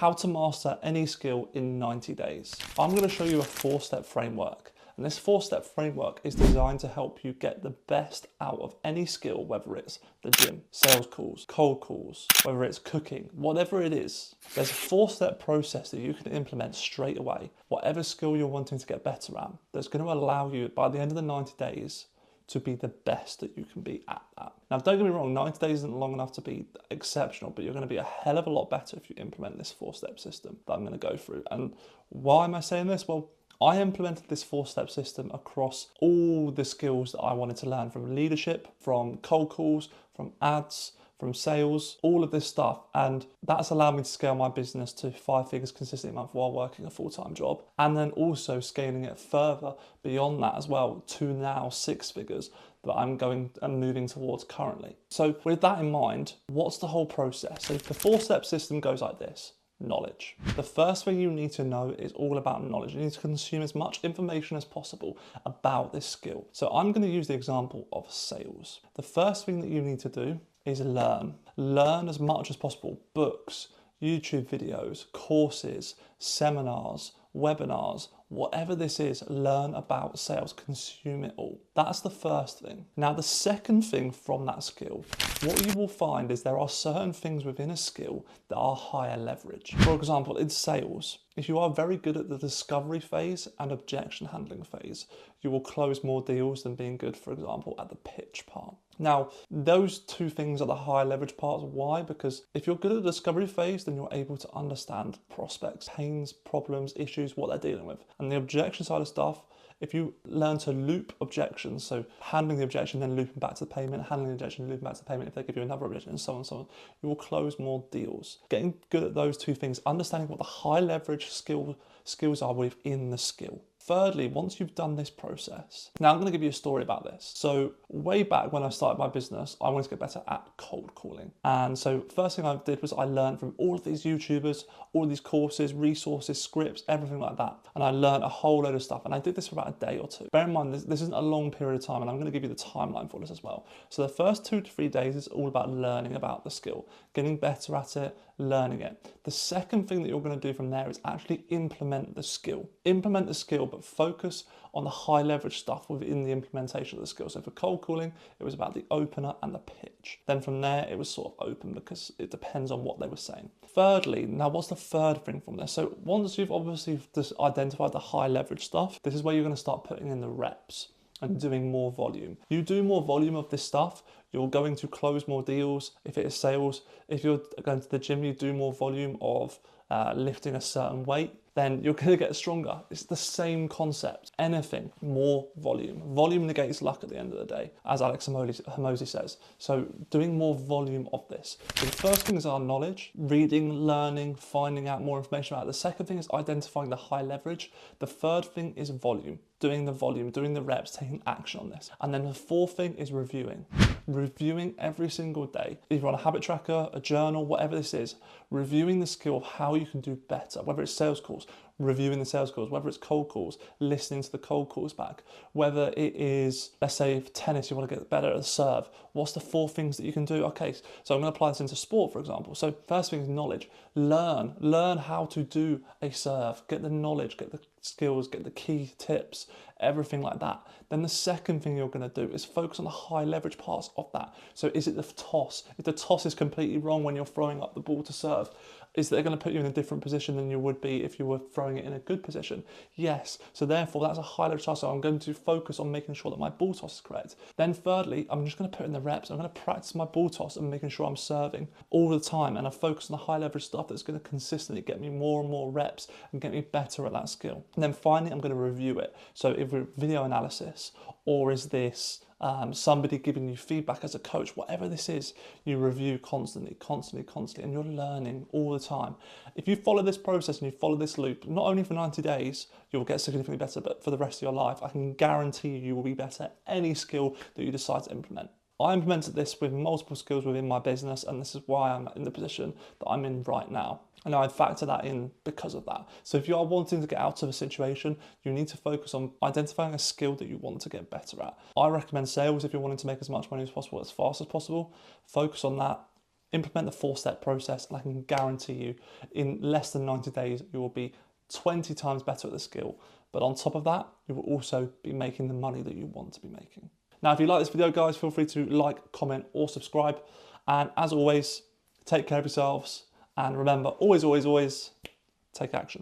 how to master any skill in 90 days. I'm going to show you a 4-step framework. And this 4-step framework is designed to help you get the best out of any skill, whether it's the gym, sales calls, cold calls, whether it's cooking, whatever it is. There's a 4-step process that you can implement straight away, whatever skill you're wanting to get better at, that's going to allow you by the end of the 90 days to be the best that you can be at that. Now, don't get me wrong, 90 days isn't long enough to be exceptional, but you're going to be a hell of a lot better if you implement this 4-step system that I'm going to go through. And why am I saying this? Well, I implemented this 4-step system across all the skills that I wanted to learn, from leadership, from cold calls, from ads, from sales, all of this stuff. And that's allowed me to scale my business to 5 figures consistently a month while working a full-time job. And then also scaling it further beyond that as well to now 6 figures that I'm going and moving towards currently. So with that in mind, what's the whole process? So the 4-step system goes like this. Knowledge. The first thing you need to know is all about knowledge. You need to consume as much information as possible about this skill. So I'm going to use the example of sales. The first thing that you need to do is learn. Learn as much as possible. Books, YouTube videos, courses, seminars, webinars, whatever this is, learn about sales, consume it all. That's the first thing. Now, the second thing from that skill, what you will find is there are certain things within a skill that are higher leverage. For example, in sales, if you are very good at the discovery phase and objection handling phase, you will close more deals than being good, for example, at the pitch part. Now, those two things are the high leverage parts. Why? Because if you're good at the discovery phase, then you're able to understand prospects, pains, problems, issues, what they're dealing with. And the objection side of stuff, if you learn to loop objections, so handling the objection, then looping back to the payment, handling the objection, looping back to the payment, if they give you another objection, and so on and so on, you will close more deals. Getting good at those two things, understanding what the high leverage skills are within the skill. Thirdly, once you've done this process, now I'm going to give you a story about this. So way back when I started my business, I wanted to get better at cold calling. And so first thing I did was I learned from all of these YouTubers, all of these courses, resources, scripts, everything like that. And I learned a whole load of stuff. And I did this for about a day or two. Bear in mind, this isn't a long period of time, and I'm going to give you the timeline for this as well. So the first 2 to 3 days is all about learning about the skill, getting better at it, learning it. The second thing that you're going to do from there is actually implement the skill. Implement the skill, but focus on the high leverage stuff within the implementation of the skill. So for cold calling, it was about the opener and the pitch. Then from there, it was sort of open because it depends on what they were saying. Thirdly, now what's the third thing from this? So once you've obviously just identified the high leverage stuff, this is where you're going to start putting in the reps and doing more volume. You do more volume of this stuff, you're going to close more deals. If it is sales, if you're going to the gym, you do more volume of lifting a certain weight, then you're going to get stronger. It's the same concept. Anything, more volume. Volume negates luck at the end of the day, as Alex Hormozi says. So doing more volume of this. So the first thing is our knowledge, reading, learning, finding out more information about it. The second thing is identifying the high leverage. The third thing is volume, doing the reps, taking action on this. And then the fourth thing is reviewing. Reviewing every single day, either on a habit tracker, a journal, whatever this is, reviewing the skill of how you can do better, whether it's sales calls, reviewing the sales calls, whether it's cold calls, listening to the cold calls back, whether it is, let's say for tennis, you want to get better at the serve. What's the 4 things that you can do? Okay, so I'm going to apply this into sport, for example. So first thing is knowledge. Learn how to do a serve, get the knowledge, get the skills, get the key tips, everything like that. Then the second thing you're going to do is focus on the high leverage parts of that. So is it the toss? If the toss is completely wrong when you're throwing up the ball to serve, is that they're going to put you in a different position than you would be if you were throwing it in a good position? Yes. So therefore, that's a high leverage toss. So I'm going to focus on making sure that my ball toss is correct. Then thirdly, I'm just going to put in the reps. I'm going to practice my ball toss and making sure I'm serving all the time. And I focus on the high leverage stuff that's going to consistently get me more and more reps and get me better at that skill. And then finally, I'm going to review it. So if we're video analysis, or is this somebody giving you feedback as a coach, whatever this is, you review constantly, and you're learning all the time. If you follow this process and you follow this loop, not only for 90 days, you'll get significantly better, but for the rest of your life, I can guarantee you will be better at any skill that you decide to implement. I implemented this with multiple skills within my business, and this is why I'm in the position that I'm in right now. And I'd factor that in because of that. So if you are wanting to get out of a situation, you need to focus on identifying a skill that you want to get better at. I recommend sales if you're wanting to make as much money as possible, as fast as possible. Focus on that. Implement the 4-step process, and I can guarantee you in less than 90 days, you will be 20 times better at the skill. But on top of that, you will also be making the money that you want to be making. Now, if you like this video, guys, feel free to like, comment, or subscribe. And as always, take care of yourselves. And remember, always, always, always take action.